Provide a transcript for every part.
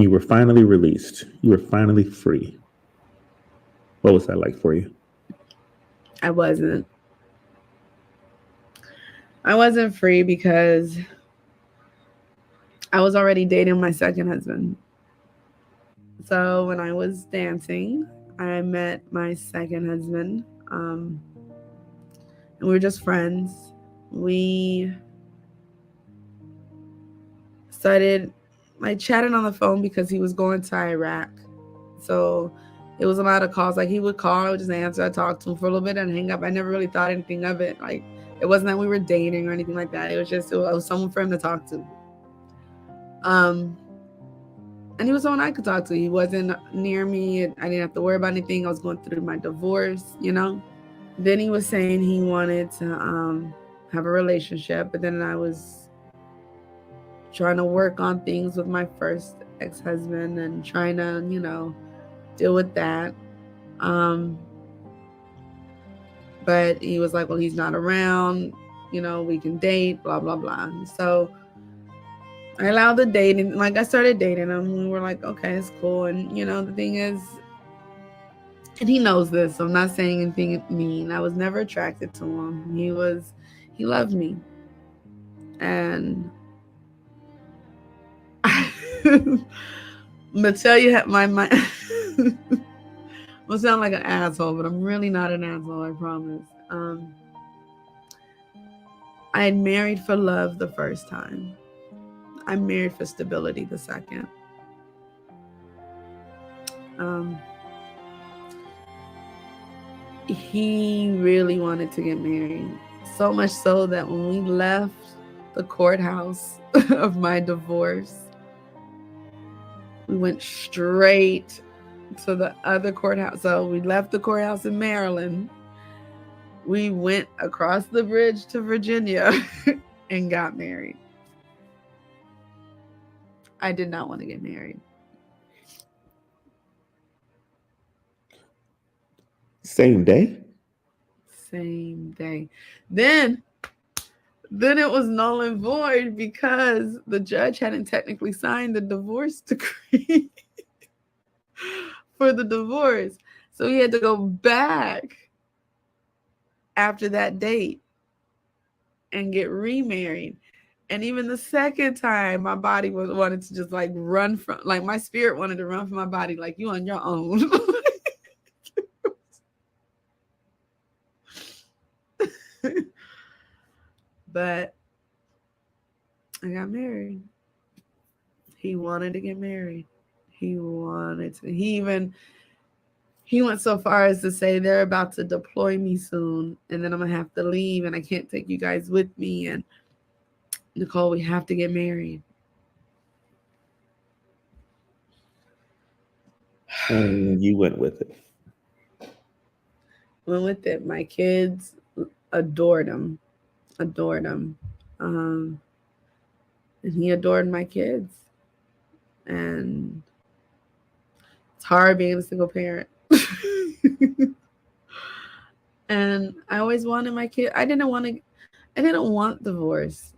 you were finally released, you were finally free. What was that like for you? I wasn't free because I was already dating my second husband. So when I was dancing, I met my second husband. And we were just friends. We started like chatting on the phone because he was going to Iraq. So it was a lot of calls. Like he would call, I would just answer. I talked to him for a little bit and hang up. I never really thought anything of it. Like it wasn't that we were dating or anything like that. It was someone for him to talk to. And he was someone I could talk to. He wasn't near me. I didn't have to worry about anything. I was going through my divorce, you know. Then he was saying he wanted to have a relationship, but then I was trying to work on things with my first ex-husband and trying to, you know, deal with that. But he was like, well, he's not around, you know, we can date, blah, blah, blah. So I allowed the dating, like I started dating him. We were like, okay, it's cool. And, you know, the thing is, and he knows this, so I'm not saying anything mean. I was never attracted to him. He loved me. And I'm gonna tell you my I'm gonna sound like an asshole, but I'm really not an asshole, I promise. I had married for love the first time. I married for stability the second. He really wanted to get married. So much so that when we left the courthouse of my divorce, we went straight to the other courthouse. So we left the courthouse in Maryland. We went across the bridge to Virginia and got married. I did not want to get married. Same day? Same day. Then it was null and void because the judge hadn't technically signed the divorce decree for the divorce. So he had to go back after that date and get remarried. And even the second time, my body wanted to just like run from, like my spirit wanted to run from my body, like you on your own. But I got married. He wanted to get married. He wanted to. He went so far as to say they're about to deploy me soon, and then I'm gonna have to leave, and I can't take you guys with me. And Nicole, we have to get married. And you went with it. Went with it. My kids adored him. And he adored my kids. And it's hard being a single parent. And I always wanted my kid. I didn't want divorce.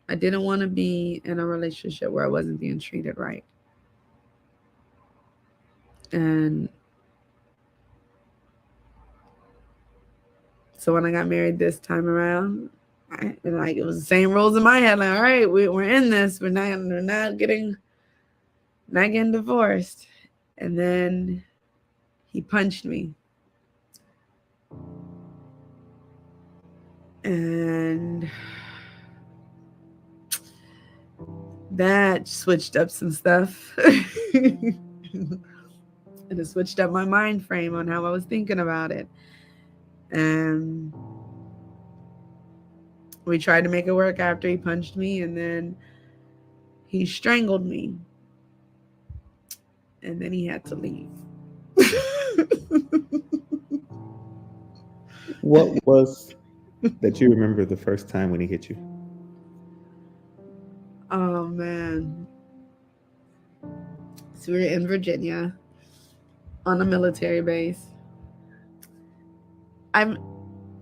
I didn't want to be in a relationship where I wasn't being treated right. And so when I got married this time around, it was the same rules in my head. Like, all right, we're in this. We're not getting divorced. And then he punched me. And that switched up some stuff. And it switched up my mind frame on how I was thinking about it. And we tried to make it work after he punched me, and then he strangled me. And then he had to leave. What was that you remember the first time when he hit you? Oh, man. So we were in Virginia on a military base.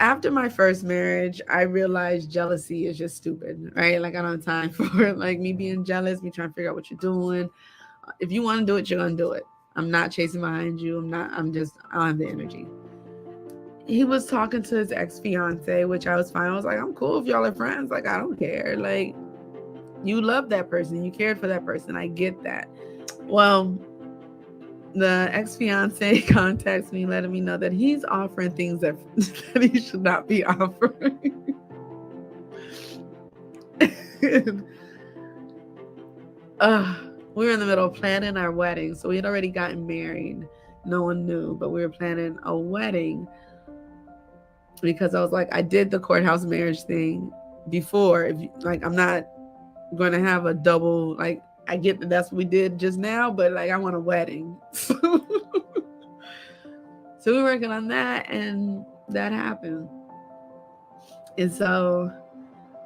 After my first marriage, I realized jealousy is just stupid, right? Like I don't have time for like me being jealous, me trying to figure out what you're doing, If you want to do it, you're gonna do it. I'm not chasing behind you. I don't have the energy. He was talking to his ex-fiance, which I was fine. I was like, I'm cool if y'all are friends. Like, I don't care. Like, you love that person. You cared for that person. I get that. Well, the ex-fiance contacts me, letting me know that he's offering things that he should not be offering. We were in the middle of planning our wedding. So we had already gotten married. No one knew, but we were planning a wedding because I was like, I did the courthouse marriage thing before. I'm not going to have a double, like, I get that that's what we did just now, but like, I want a wedding. So we were working on that, and that happened. And so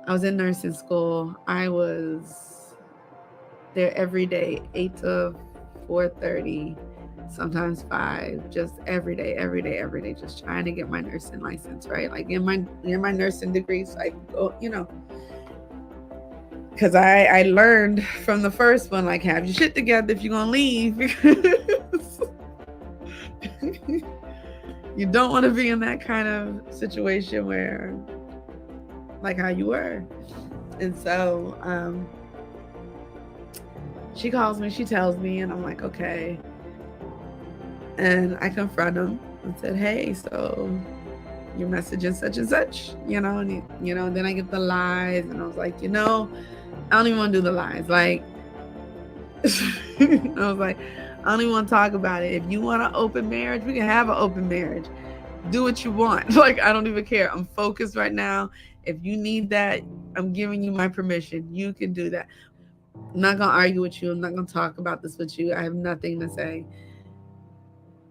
I was in nursing school. I was there every day, 8 to 4:30, sometimes 5, just every day, just trying to get my nursing license, right? Like in my nursing degree, so I go, because I learned from the first one, like, have your shit together if you're gonna leave, because you don't want to be in that kind of situation where, like how you were. And so she calls me, she tells me, and I'm like, okay. And I confront him and said, hey, so your message is such and such, and then I get the lies, and I was like, I don't even want to do the lies. Like, I was like, I don't even want to talk about it. If you want an open marriage, we can have an open marriage. Do what you want. Like, I don't even care. I'm focused right now. If you need that, I'm giving you my permission. You can do that. I'm not going to argue with you. I'm not going to talk about this with you. I have nothing to say.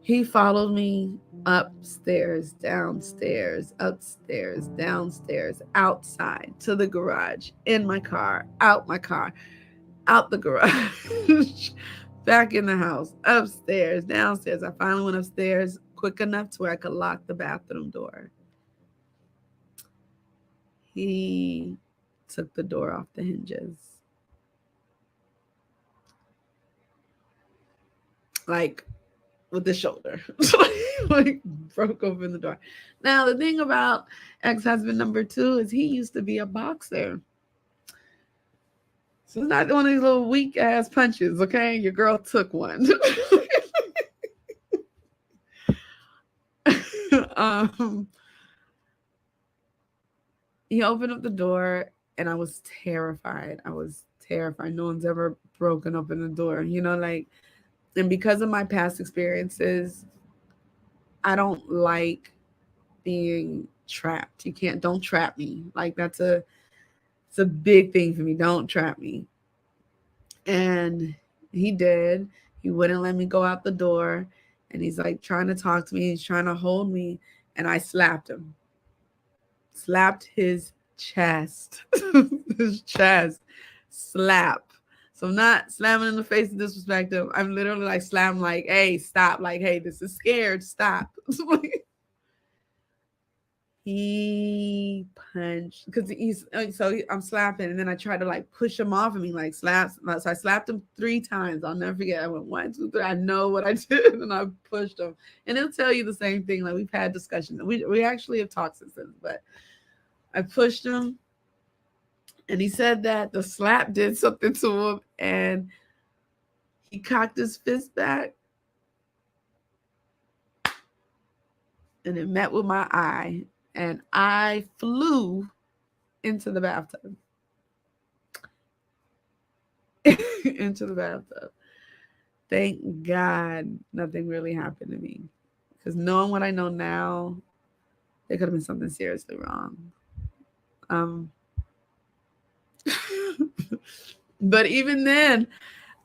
He followed me upstairs, downstairs, upstairs, downstairs, outside, to the garage, in my car, out my car, out the garage, back in the house, upstairs, downstairs. I finally went upstairs quick enough to where I could lock the bathroom door. He took the door off the hinges. Like, with the shoulder. Like, broke open the door. Now, the thing about ex-husband number 2 is he used to be a boxer. So it's not one of these little weak ass punches, okay? Your girl took one. He opened up the door, and I was terrified. No one's ever broken open the door, and because of my past experiences, I don't like being trapped. Don't trap me. Like, it's a big thing for me. Don't trap me. And he did. He wouldn't let me go out the door. And he's like trying to talk to me. He's trying to hold me. And I slapped him. Slapped his chest. His chest. Slap. So I'm not slamming in the face and disrespect him. I'm literally like slamming, like, hey, stop. Like, hey, this is scared. Stop. He punched because I'm slapping, and then I tried to like push him off of me, like slap. So I slapped him 3 times. I'll never forget. I went 1, 2, 3. I know what I did, and I pushed him. And he'll tell you the same thing. Like, we've had discussions. We actually have talked since then, but I pushed him, and he said that the slap did something to him, and he cocked his fist back, and it met with my eye. And I flew into the bathtub. Into the bathtub. Thank God nothing really happened to me. Because knowing what I know now, there could have been something seriously wrong. But even then,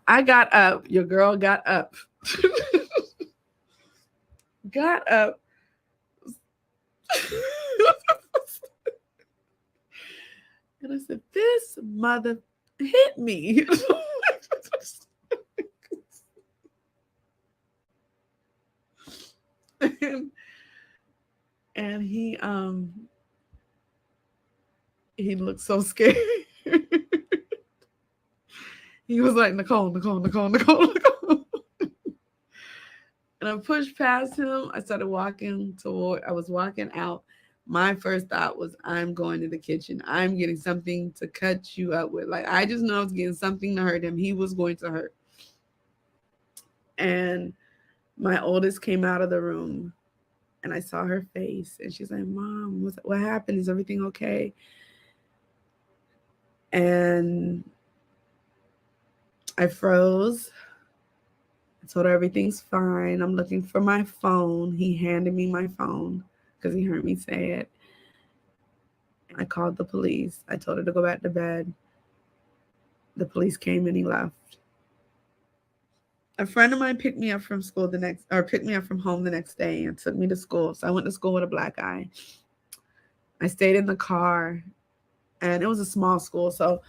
I got up. Your girl got up. Got up. And I said, this mother hit me. and he looked so scared. He was like, Nicole, Nicole, Nicole, Nicole, Nicole. And I pushed past him. I started walking toward, I was walking out. My first thought was, I'm going to the kitchen. I'm getting something to cut you up with. Like, I just know I was getting something to hurt him. He was going to hurt. And my oldest came out of the room and I saw her face and she's like, Mom, what happened? Is everything okay? And I froze. I told her everything's fine. I'm looking for my phone. He handed me my phone because he heard me say it. I called the police. I told her to go back to bed. The police came and he left. A friend of mine picked me up from home the next day and took me to school. So I went to school with a black eye. I stayed in the car and it was a small school. So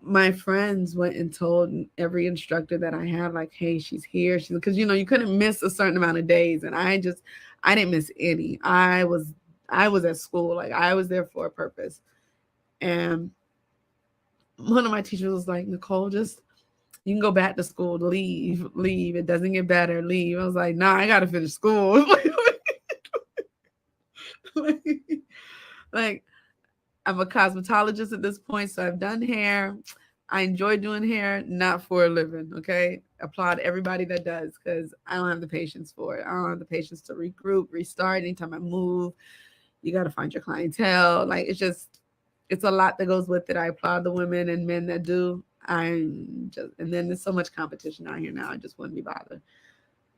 my friends went and told every instructor that I had, like, hey, she's here. Because, you couldn't miss a certain amount of days. And I didn't miss any. I was at school. Like, I was there for a purpose. And one of my teachers was like, Nicole, you can go back to school, leave. It doesn't get better, leave. I was like, nah, I got to finish school. like, I'm a cosmetologist at this point, so I've done hair. I enjoy doing hair, not for a living, okay? Applaud everybody that does, because I don't have the patience for it. I don't have the patience to regroup, restart. Anytime I move, you got to find your clientele. Like, it's a lot that goes with it. I applaud the women and men that do. And then there's so much competition out here now. I just wouldn't be bothered.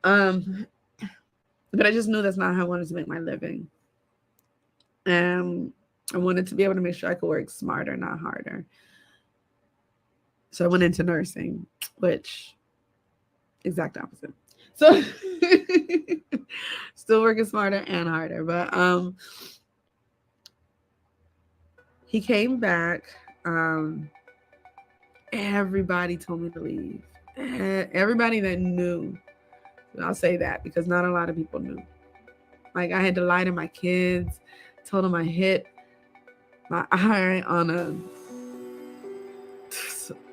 But I just knew that's not how I wanted to make my living. I wanted to be able to make sure I could work smarter, not harder. So I went into nursing, which exact opposite. So still working smarter and harder. But he came back. Everybody told me to leave. Everybody that knew. I'll say that because not a lot of people knew. Like, I had to lie to my kids. Told them I hit my eye on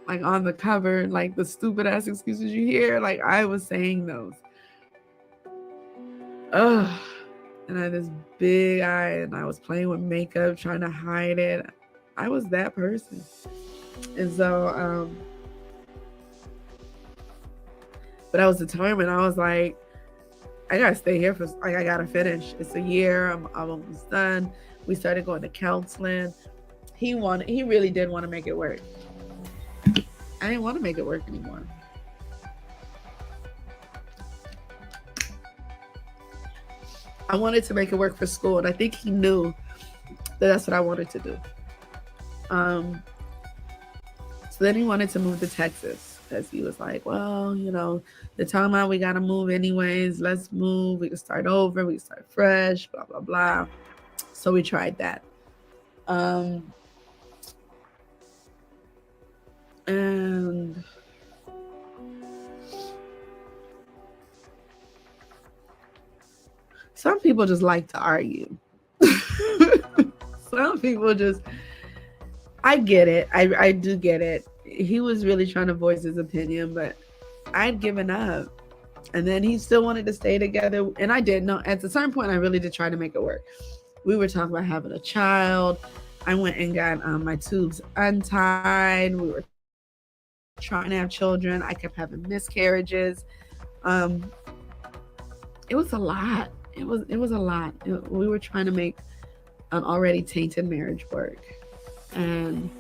on the cover, like the stupid ass excuses you hear. Like, I was saying those. Ugh. And I had this big eye and I was playing with makeup, trying to hide it. I was that person. And so, but I was determined. I was like, I gotta stay here I gotta finish. It's a year. I'm almost done. We started going to counseling. He really did want to make it work. I didn't want to make it work anymore. I wanted to make it work for school, and I think he knew that that's what I wanted to do. So then he wanted to move to Texas because he was like, well, they're talking about we got to move anyways. Let's move. We can start over. We can start fresh, blah, blah, blah. So we tried that. And some people just like to argue. Some people I get it. I do get it. He was really trying to voice his opinion, but I'd given up. And then he still wanted to stay together. And I did. No, at a certain point, I really did try to make it work. We were talking about having a child. I went and got my tubes untied. We were trying to have children. I kept having miscarriages. It was a lot. It was a lot. We were trying to make an already tainted marriage work. And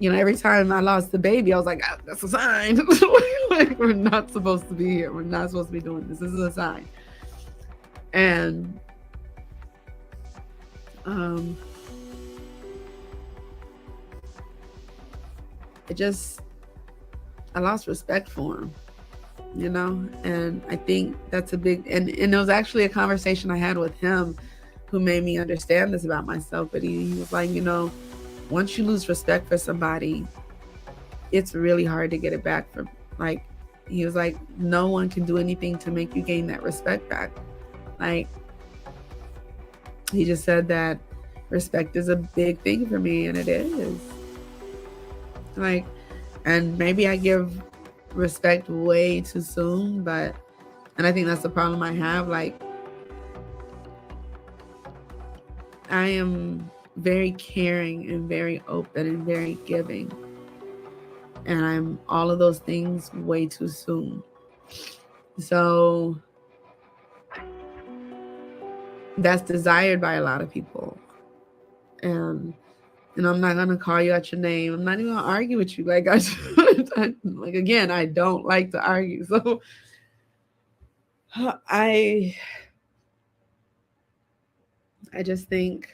every time I lost the baby, I was like, oh, that's a sign. Like, we're not supposed to be here. We're not supposed to be doing this. This is a sign. And I lost respect for him, and I think that's a big, and it was actually a conversation I had with him who made me understand this about myself. But he was like, once you lose respect for somebody, it's really hard to get it back from, like, he was like, no one can do anything to make you gain that respect back. Like, he just said that respect is a big thing for me, and it is. Like, and maybe I give respect way too soon, and I think that's the problem I have. Like, I am very caring and very open and very giving. And I'm all of those things way too soon. So that's desired by a lot of people. And I'm not gonna call you out your name. I'm not even gonna argue with you. Like like again, I don't like to argue. So I just think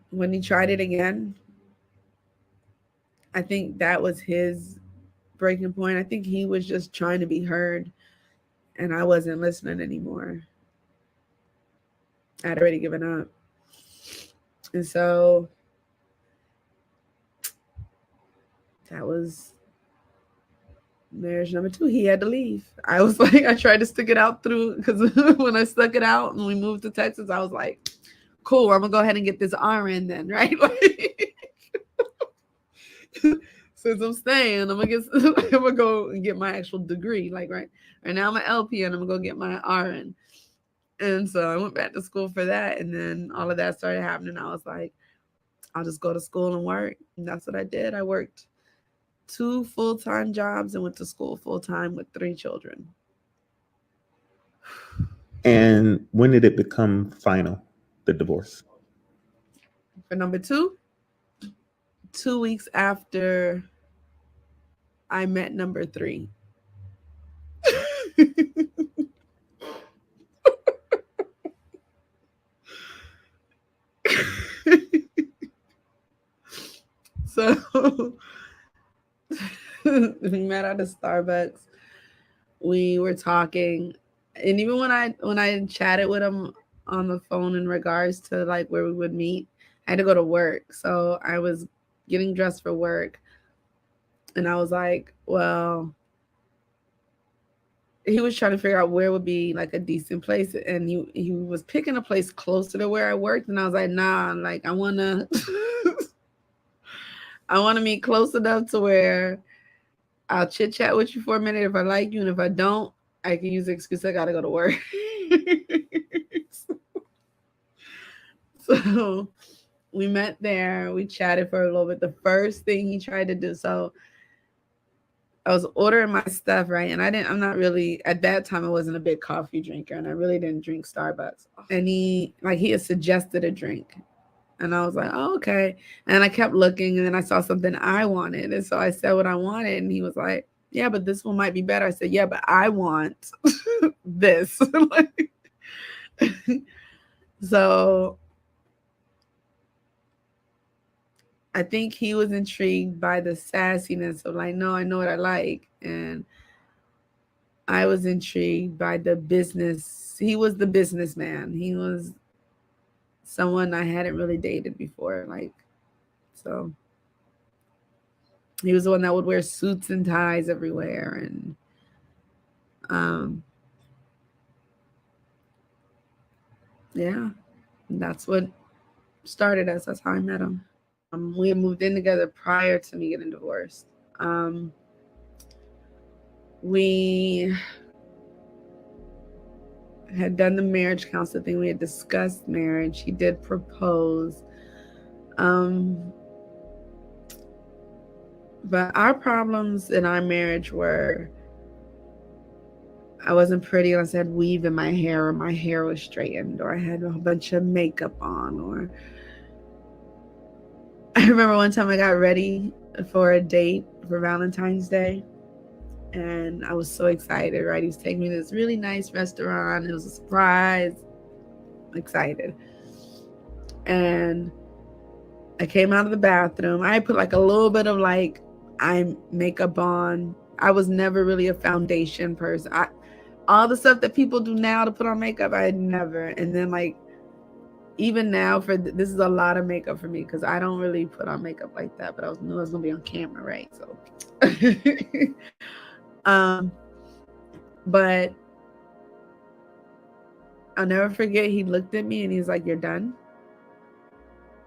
when he tried it again, I think that was his breaking point. I think he was just trying to be heard, and I wasn't listening anymore. I'd already given up. And so that was marriage number 2. He had to leave. I was like, I tried to stick it out through, because when I stuck it out and we moved to Texas, I was like, cool, I'm gonna go ahead and get this RN then, right? Like, since I'm staying, I'm gonna go and get my actual degree. Like, right now I'm an LP and I'm gonna go get my RN. And so I went back to school for that, and then all of that started happening. I was like, I'll just go to school and work. And that's what I did. I worked 2 full-time jobs and went to school full-time with 3 children. And when did it become final, the divorce? For number 2, 2 weeks after I met number 3. So we met at a Starbucks. We were talking, and even when I chatted with him on the phone in regards to like where we would meet, I had to go to work. So I was getting dressed for work, and I was like, well, he was trying to figure out where would be like a decent place, and he was picking a place closer to where I worked, and I was like, nah, like I wanna I wanna meet close enough to where I'll chit chat with you for a minute if I like you, and if I don't, I can use the excuse I gotta go to work. So we met there, we chatted for a little bit. The first thing he tried to do, so I was ordering my stuff, right? And I'm not really, at that time, I wasn't a big coffee drinker, and I really didn't drink Starbucks. And he had suggested a drink. And I was like, oh, okay. And I kept looking, and then I saw something I wanted. And so I said what I wanted, and he was like, yeah, but this one might be better. I said, yeah, but I want this. So I think he was intrigued by the sassiness of like, no, I know what I like. And I was intrigued by the business. He was the businessman. He was someone I hadn't really dated before. Like, so he was the one that would wear suits and ties everywhere. And yeah, that's what started us. That's how I met him. We had moved in together prior to me getting divorced. We had done the marriage counselor thing. We had discussed marriage. He did propose. But our problems in our marriage were, I wasn't pretty unless I had weave in my hair, or my hair was straightened, or I had a bunch of makeup on. Or I remember one time I got ready for a date for Valentine's Day, and I was so excited, right? He was taking me to this really nice restaurant. It was a surprise. Excited. And I came out of the bathroom. I put like a little bit of like eye makeup on. I was never really a foundation person. All the stuff that people do now to put on makeup, I had never. And then like, even now, this is a lot of makeup for me, because I don't really put on makeup like that, but I knew I was gonna be on camera, right? So but I'll never forget, he looked at me and he's like, you're done?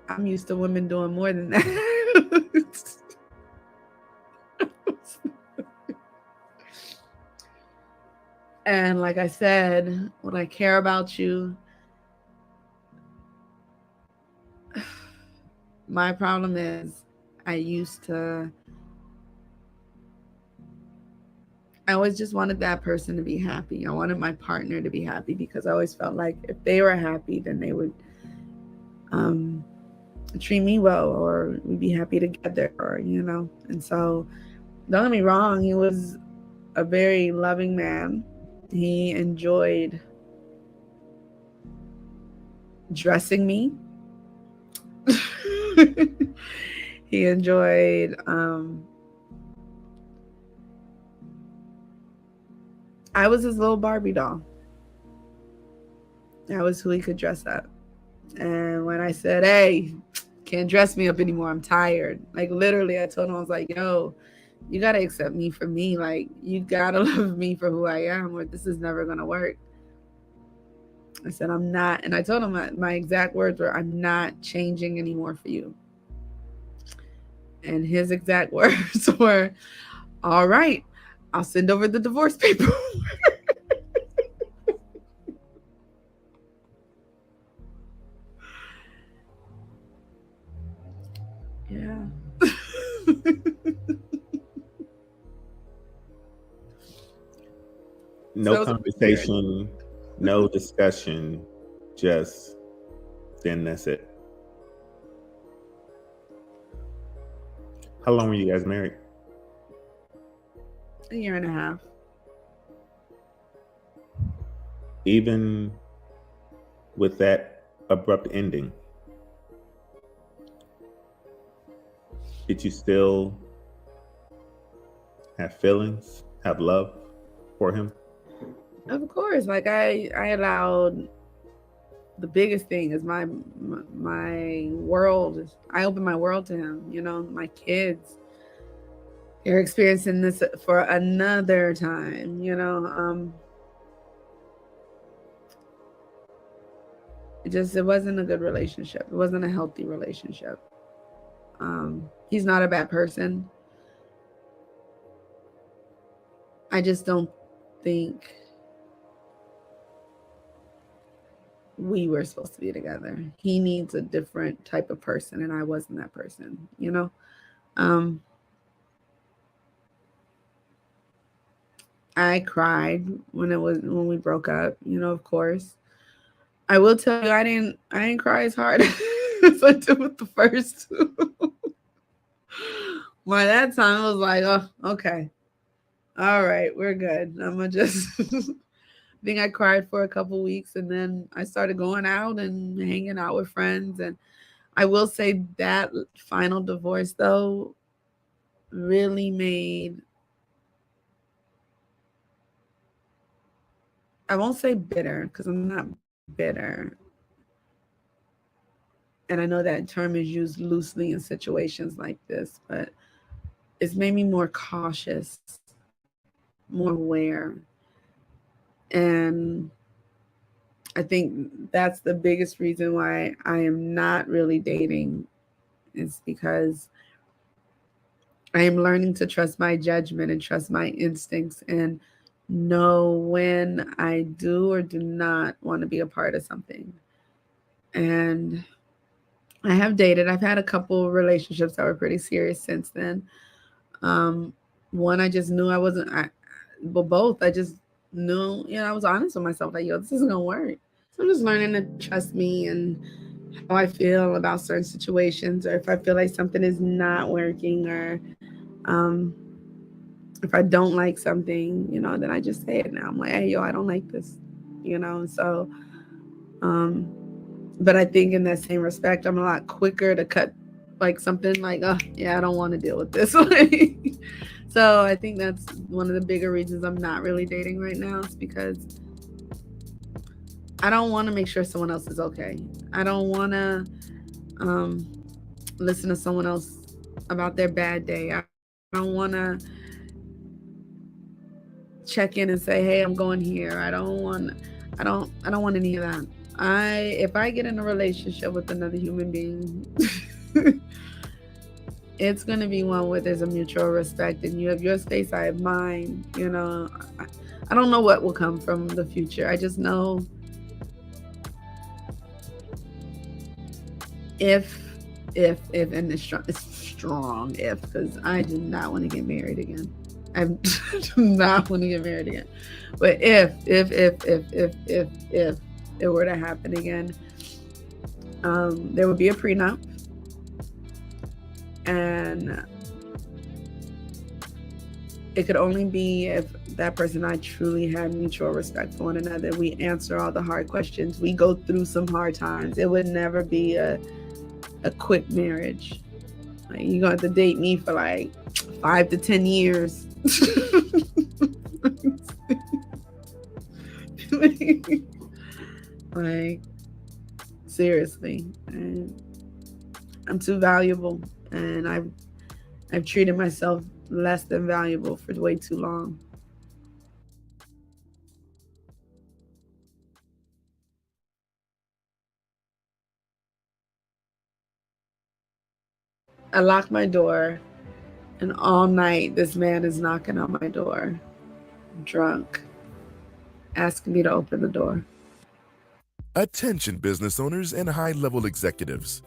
I'm used to women doing more than that. And like I said, when I care about you, my problem is I always just wanted that person to be happy. I wanted my partner to be happy because I always felt like if they were happy, then they would treat me well, or we'd be happy together, or, And so, don't get me wrong, he was a very loving man. He enjoyed dressing me. He enjoyed I was his little Barbie doll. I was who he could dress up. And when I said, hey, can't dress me up anymore, I'm tired. Like, literally, I told him, I was like, yo, you got to accept me for me. Like, you got to love me for who I am, or this is never going to work. I said, I'm not. And I told him my exact words were, I'm not changing anymore for you. And his exact words were, all right, I'll send over the divorce paper. Yeah. No conversation, no discussion, just then that's it. How long were you guys married? A year and a half. Even with that abrupt ending, did you still have feelings, have love for him? Of course. Like, I allowed, the biggest thing is my world. I opened my world to him. My kids, they're experiencing this for another time. It wasn't a good relationship. It wasn't a healthy relationship. He's not a bad person. I just don't think we were supposed to be together. He needs a different type of person, and I wasn't that person, I cried when we broke up, of course. I will tell you, I didn't cry as hard as I did with the first two. By that time, I was like, oh, okay. All right, we're good. I'm gonna just I think I cried for a couple weeks, and then I started going out and hanging out with friends. And I will say that final divorce, though, really made, I won't say bitter, because I'm not bitter. And I know that term is used loosely in situations like this, but it's made me more cautious, more aware. And I think that's the biggest reason why I am not really dating, is because I am learning to trust my judgment and trust my instincts and know when I do or do not want to be a part of something. And I have dated. I've had a couple relationships that were pretty serious since then. One, I just knew I wasn't, but both, I just knew, I was honest with myself, like, yo, this isn't going to work. So I'm just learning to trust me and how I feel about certain situations, or if I feel like something is not working, or if I don't like something, then I just say it now. I'm like, hey, yo, I don't like this, So, but I think in that same respect, I'm a lot quicker to cut like something like, oh, yeah, I don't want to deal with this. So I think that's one of the bigger reasons I'm not really dating right now, is because I don't want to make sure someone else is okay. I don't want to listen to someone else about their bad day. I don't want to check in and say, hey, I'm going here. I don't want any of that. If I get in a relationship with another human being, it's going to be one where there's a mutual respect, and you have your space, I have mine. You know, I don't know what will come from the future. I just know if and it's strong if, because I do not want to get married again. I do not want to get married again. But if it were to happen again, there would be a prenup, and it could only be if that person and I truly had mutual respect for one another. We answer all the hard questions. We go through some hard times. It would never be a quick marriage. Like, you're going to have to date me for like 5 to 10 years. Like, seriously. And I'm too valuable, and I've treated myself less than valuable for way too long. I lock my door, and all night this man is knocking on my door, drunk, asking me to open the door. Attention business owners and high-level executives.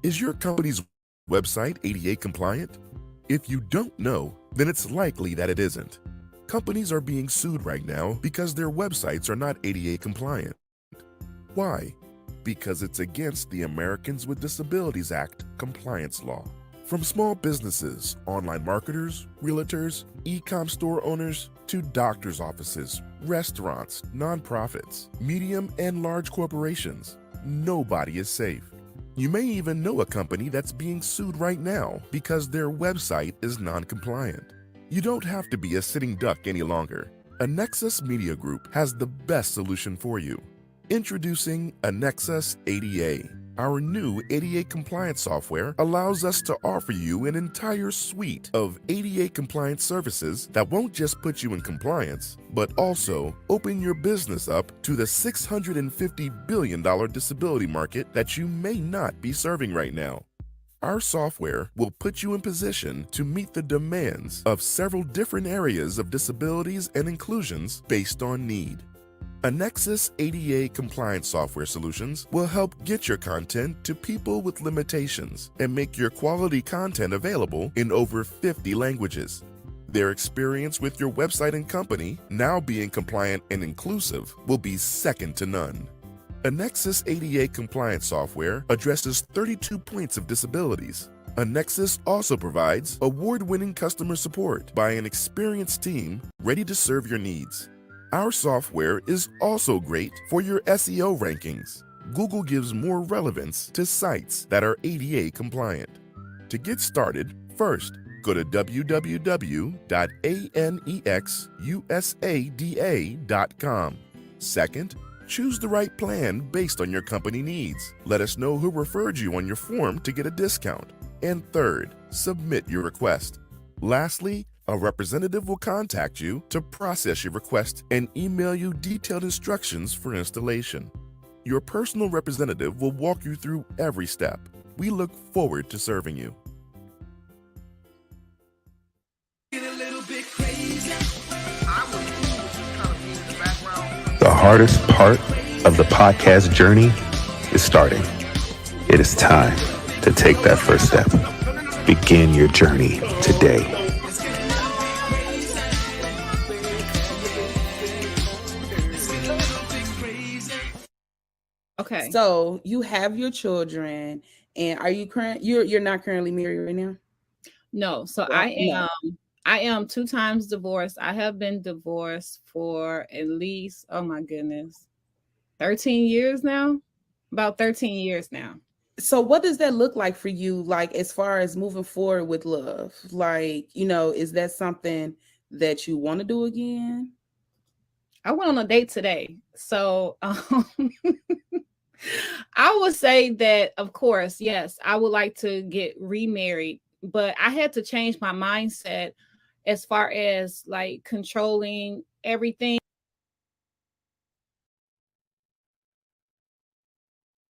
Is your company's website ADA compliant? If you don't know, then it's likely that it isn't. Companies are being sued right now because their websites are not ADA compliant. Why? Because it's against the Americans with Disabilities Act compliance law. From small businesses, online marketers, realtors, e-com store owners, to doctors' offices, restaurants, nonprofits, medium and large corporations, nobody is safe. You may even know a company that's being sued right now because their website is non-compliant. You don't have to be a sitting duck any longer. Annexus Media Group has the best solution for you. Introducing Annexus ADA. Our new ADA compliance software allows us to offer you an entire suite of ADA compliance services that won't just put you in compliance, but also open your business up to the $650 billion disability market that you may not be serving right now. Our software will put you in position to meet the demands of several different areas of disabilities and inclusions based on need. Annexus ADA compliance software solutions will help get your content to people with limitations and make your quality content available in over 50 languages. Their experience with your website and company, now being compliant and inclusive, will be second to none. Annexus ADA compliance software addresses 32 points of disabilities. Annexus also provides award-winning customer support by an experienced team ready to serve your needs. Our software is also great for your SEO rankings. Google gives more relevance to sites that are ADA compliant. To get started, first, go to www.anexusada.com. Second, choose the right plan based on your company needs. Let us know who referred you on your form to get a discount. And third, submit your request. Lastly, a representative will contact you to process your request and email you detailed instructions for installation. Your personal representative will walk you through every step. We look forward to serving you. The hardest part of the podcast journey is starting. It is time to take that first step. Begin your journey today. Okay. So you have your children, and are you you're not currently married right now? No. So Well, I am 2 times divorced. I have been divorced for at least, oh my goodness, 13 years now. About 13 years now. So what does that look like for you, like as far as moving forward with love? Like, is that something that you want to do again? I went on a date today. So I would say that, of course, yes, I would like to get remarried, but I had to change my mindset as far as like controlling everything.